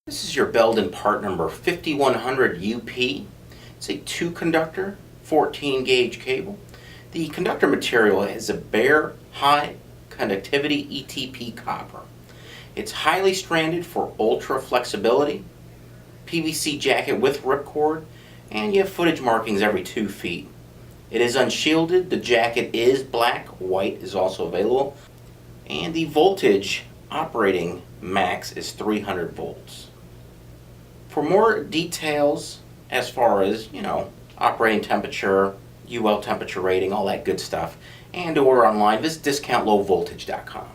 This is your Belden part number 5100UP. It's a 2-conductor, 14-gauge cable. The conductor material is a bare, high conductivity ETP copper. It's highly stranded for ultra flexibility, PVC jacket with ripcord, and you have footage markings every 2 feet. It is unshielded. The jacket is black. White is also available. And the voltage operating max is 300 volts. For more details as far as, operating temperature, UL temperature rating, all that good stuff, and to order online, visit discountlowvoltage.com.